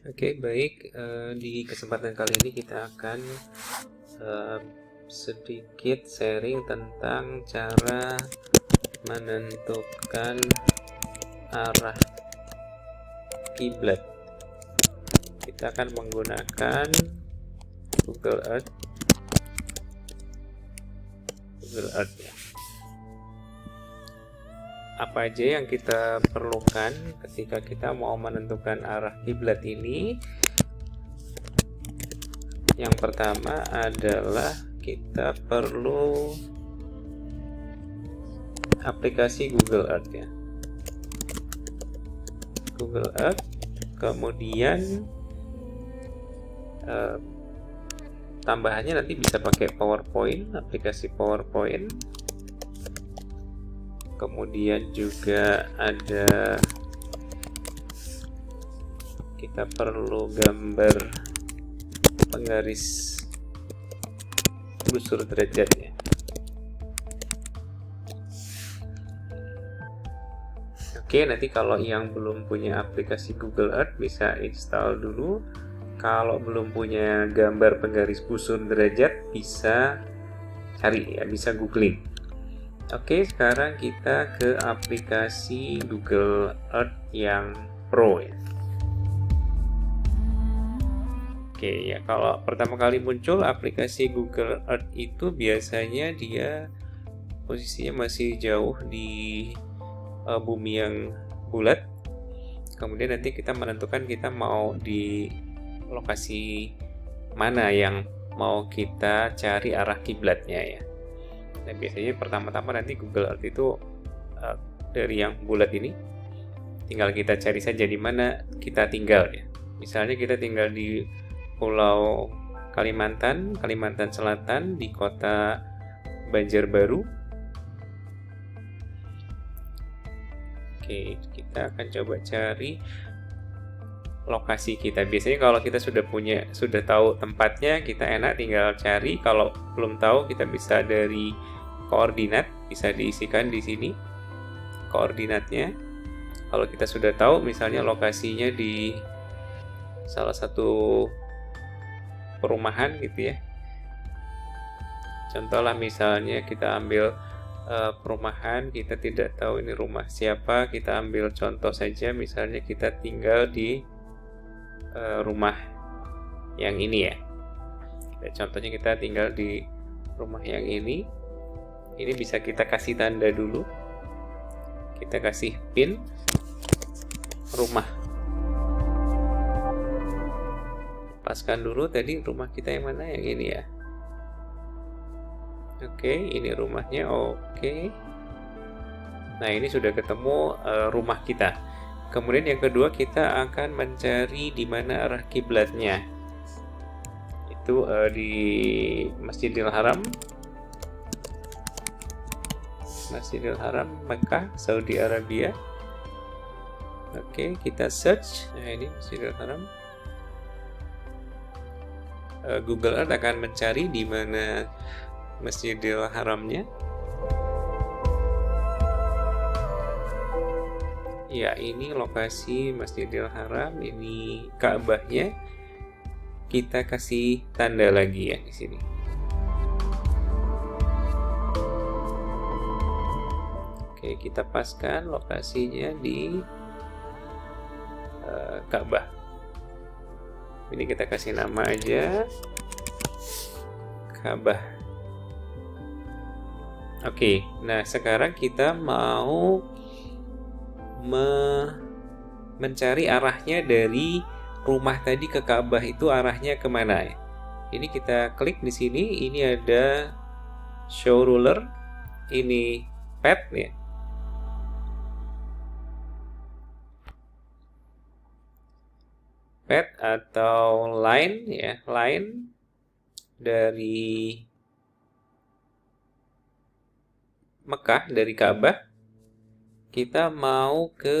Oke, baik. Di kesempatan kali ini kita akan sedikit sharing tentang cara menentukan arah kiblat. Kita akan menggunakan Google Earth ya. Apa aja yang kita perlukan ketika kita mau menentukan arah kiblat ini? Yang pertama adalah kita perlu aplikasi Google Earth ya. Google Earth, kemudian tambahannya nanti bisa pakai PowerPoint, aplikasi PowerPoint. Kemudian juga ada, kita perlu gambar penggaris busur derajatnya. Oke, nanti kalau yang belum punya aplikasi Google Earth bisa install dulu. Kalau belum punya gambar penggaris busur derajat bisa cari ya, bisa googling. Oke, sekarang kita ke aplikasi Google Earth yang Pro ya. Oke ya, kalau pertama kali muncul aplikasi Google Earth itu biasanya dia posisinya masih jauh di bumi yang bulat. Kemudian nanti kita menentukan kita mau di lokasi mana yang mau kita cari arah kiblatnya ya. Nah, biasanya pertama-tama nanti Google Earth itu dari yang bulat ini tinggal kita cari saja di mana kita tinggal ya. Misalnya kita tinggal di Pulau Kalimantan Selatan, di kota Banjarbaru. Oke, kita akan coba cari lokasi kita. Biasanya kalau kita sudah tahu tempatnya, kita enak tinggal cari. Kalau belum tahu, kita bisa dari koordinat, bisa diisikan di sini koordinatnya. Kalau kita sudah tahu misalnya lokasinya di salah satu perumahan gitu ya. Contohlah misalnya kita ambil perumahan, kita tidak tahu ini rumah siapa, kita ambil contoh saja, misalnya kita tinggal di rumah yang ini ya. Contohnya kita tinggal di rumah yang ini bisa kita kasih tanda dulu, kita kasih pin rumah, paskan dulu tadi rumah kita yang mana, yang ini ya. Oke, ini rumahnya. Oke, nah ini sudah ketemu rumah kita. Kemudian yang kedua, kita akan mencari di mana arah kiblatnya. Itu di Masjidil Haram Mekah, Saudi Arabia. Oke, kita search. Nah, ini Masjidil Haram. Google Earth akan mencari di mana Masjidil Haramnya. Ya, ini lokasi Masjidil Haram, ini Ka'bahnya. Kita kasih tanda lagi ya di sini. Oke, kita paskan lokasinya di Ka'bah. Ini kita kasih nama aja Ka'bah. Oke, nah sekarang kita mau mencari arahnya dari rumah tadi ke Ka'bah, itu arahnya kemana ya. Ini kita klik di sini, ini ada show ruler, ini path ya. Path atau line ya, line dari Mekah, dari Ka'bah. Kita mau ke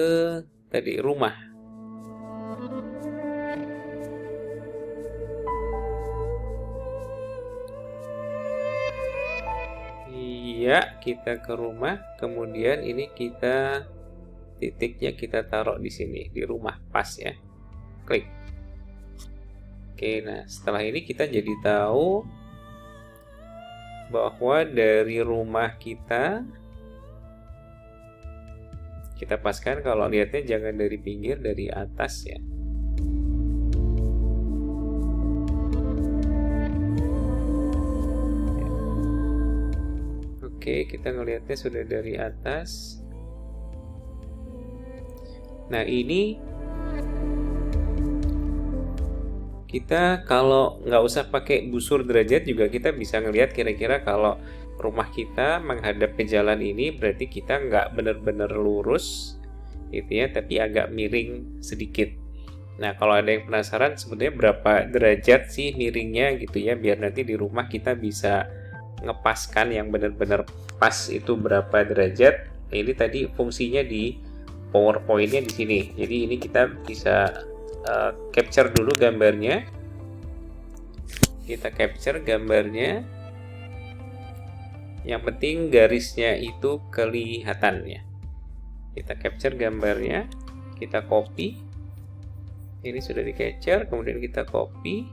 tadi rumah. Iya, kita ke rumah. Kemudian ini kita titiknya kita taruh di sini, di rumah pas ya. Klik. Oke, nah setelah ini kita jadi tahu bahwa dari rumah kita paskan kalau lihatnya jangan dari pinggir, dari atas ya. Oke, kita ngelihatnya sudah dari atas. Nah, ini kita kalau nggak usah pakai busur derajat juga kita bisa ngelihat kira-kira kalau rumah kita menghadap ke jalan ini berarti kita nggak benar-benar lurus gitu ya, tapi agak miring sedikit. Nah, kalau ada yang penasaran sebenarnya berapa derajat sih miringnya gitu ya, biar nanti di rumah kita bisa ngepaskan yang benar-benar pas itu berapa derajat. Nah, ini tadi fungsinya di PowerPoint-nya di sini. Jadi ini kita bisa capture dulu gambarnya. Kita capture gambarnya. Yang penting garisnya itu kelihatan ya. Kita capture gambarnya, kita copy. Ini sudah di capture, kemudian kita copy.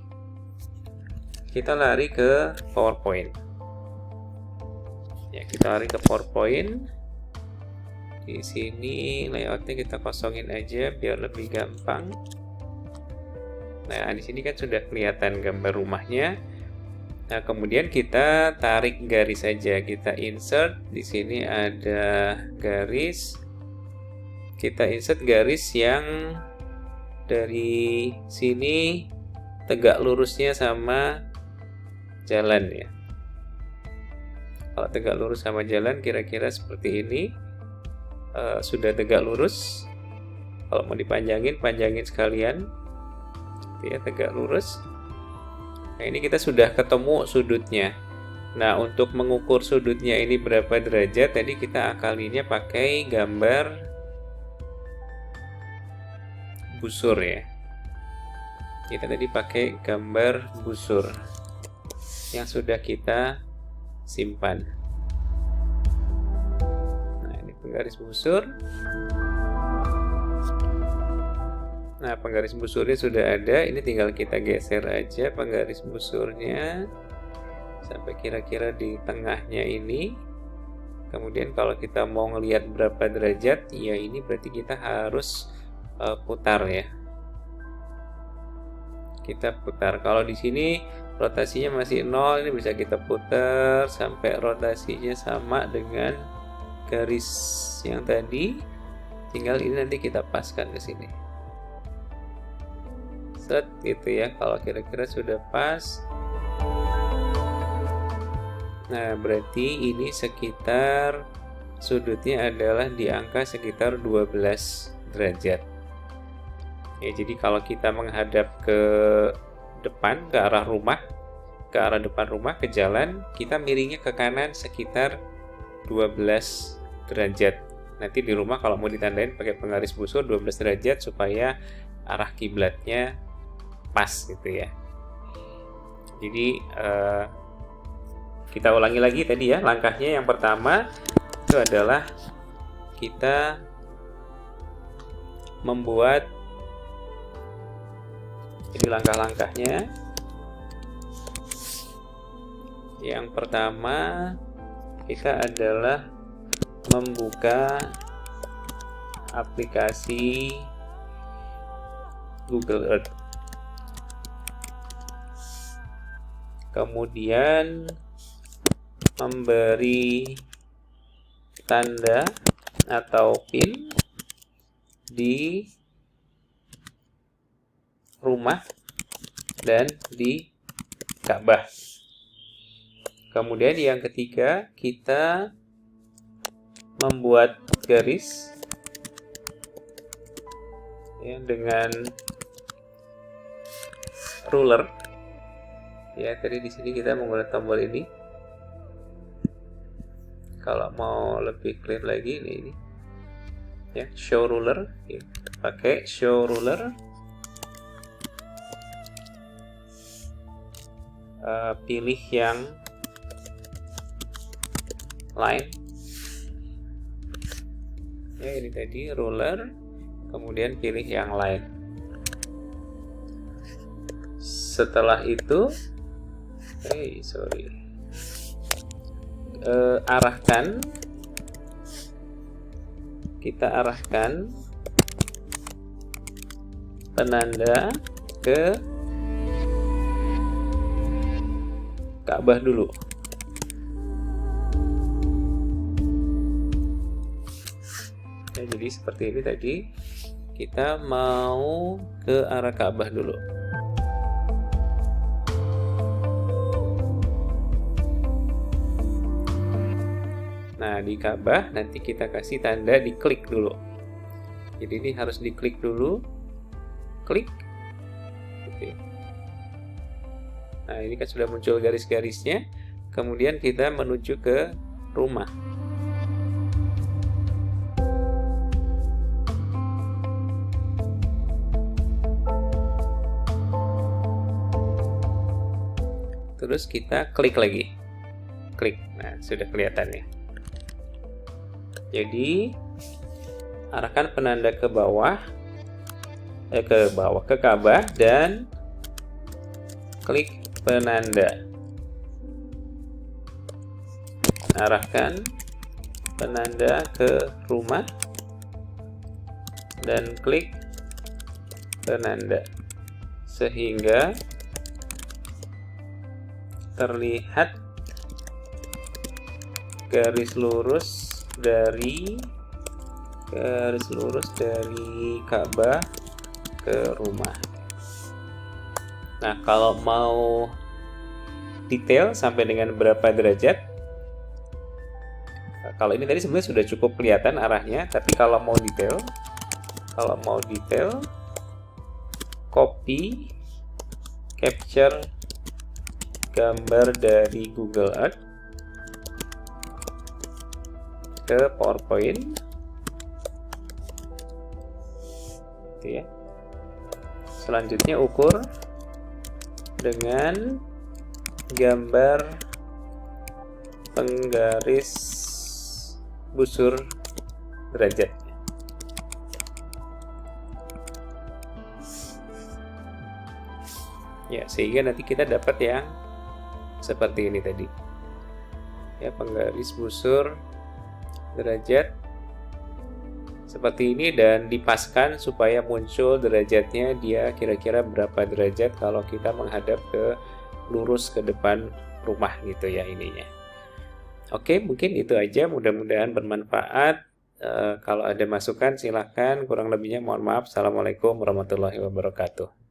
Kita lari ke PowerPoint. Ya, kita lari ke PowerPoint. Di sini layoutnya kita kosongin aja biar lebih gampang. Nah, di sini kan sudah kelihatan gambar rumahnya. Nah, kemudian kita tarik garis saja, kita insert. Di sini ada garis. Kita insert garis yang dari sini tegak lurusnya sama jalan ya. Kalau tegak lurus sama jalan kira-kira seperti ini. Sudah tegak lurus. Kalau mau dipanjangin, panjangin sekalian. Ya, tegak lurus. Nah, ini kita sudah ketemu sudutnya. Nah, untuk mengukur sudutnya ini berapa derajat, tadi kita akalinya pakai gambar busur ya. Kita tadi pakai gambar busur yang sudah kita simpan. Nah, ini penggaris busur. Nah, penggaris busurnya sudah ada. Ini tinggal kita geser aja penggaris busurnya sampai kira-kira di tengahnya ini. Kemudian kalau kita mau ngelihat berapa derajat, ya ini berarti kita harus putar ya. Kita putar. Kalau di sini rotasinya masih 0, ini bisa kita putar sampai rotasinya sama dengan garis yang tadi. Tinggal ini nanti kita paskan ke sini. Set gitu ya, kalau kira-kira sudah pas. Nah, berarti ini sekitar sudutnya adalah di angka sekitar 12 derajat ya. Jadi kalau kita menghadap ke depan, ke arah rumah, ke arah depan rumah, ke jalan, kita miringnya ke kanan sekitar 12 derajat. Nanti di rumah kalau mau ditandain pakai penggaris busur 12 derajat supaya arah kiblatnya pas gitu ya. Jadi kita ulangi lagi tadi ya, langkahnya yang pertama itu adalah kita membuat ini langkah-langkahnya. Yang pertama kita adalah membuka aplikasi Google Earth. Kemudian memberi tanda atau pin di rumah dan di Ka'bah. Kemudian yang ketiga, kita membuat garis ya, dengan ruler. Ya, tadi di sini kita menggunakan tombol ini. Kalau mau lebih clear lagi, ini ya, show ruler. Ya, pakai show ruler. Pilih yang line. Ya, ini tadi ruler. Kemudian pilih yang line. Setelah itu kita arahkan penanda ke Ka'bah dulu. Ya, jadi seperti ini tadi, kita mau ke arah Ka'bah dulu. Nah, di Ka'bah nanti kita kasih tanda diklik dulu. Jadi ini harus diklik dulu. Klik. Oke. Nah, ini kan sudah muncul garis-garisnya. Kemudian kita menuju ke rumah. Terus kita klik lagi. Klik. Nah, sudah kelihatan ya. Jadi arahkan penanda ke bawah, ke Ka'bah, dan klik penanda. Arahkan penanda ke rumah dan klik penanda sehingga terlihat garis lurus dari Ka'bah ke rumah. Nah, kalau mau detail sampai dengan berapa derajat, kalau ini tadi sebenarnya sudah cukup kelihatan arahnya, tapi kalau mau detail, copy, capture gambar dari Google Earth ke PowerPoint, gitu ya. Selanjutnya ukur dengan gambar penggaris busur derajat. Ya, sehingga nanti kita dapat yang seperti ini tadi. Ya, penggaris busur derajat seperti ini, dan dipaskan supaya muncul derajatnya, dia kira-kira berapa derajat kalau kita menghadap ke lurus ke depan rumah gitu ya ininya. Oke, mungkin itu aja, mudah-mudahan bermanfaat. Kalau ada masukan silahkan, kurang lebihnya mohon maaf. Assalamualaikum warahmatullahi wabarakatuh.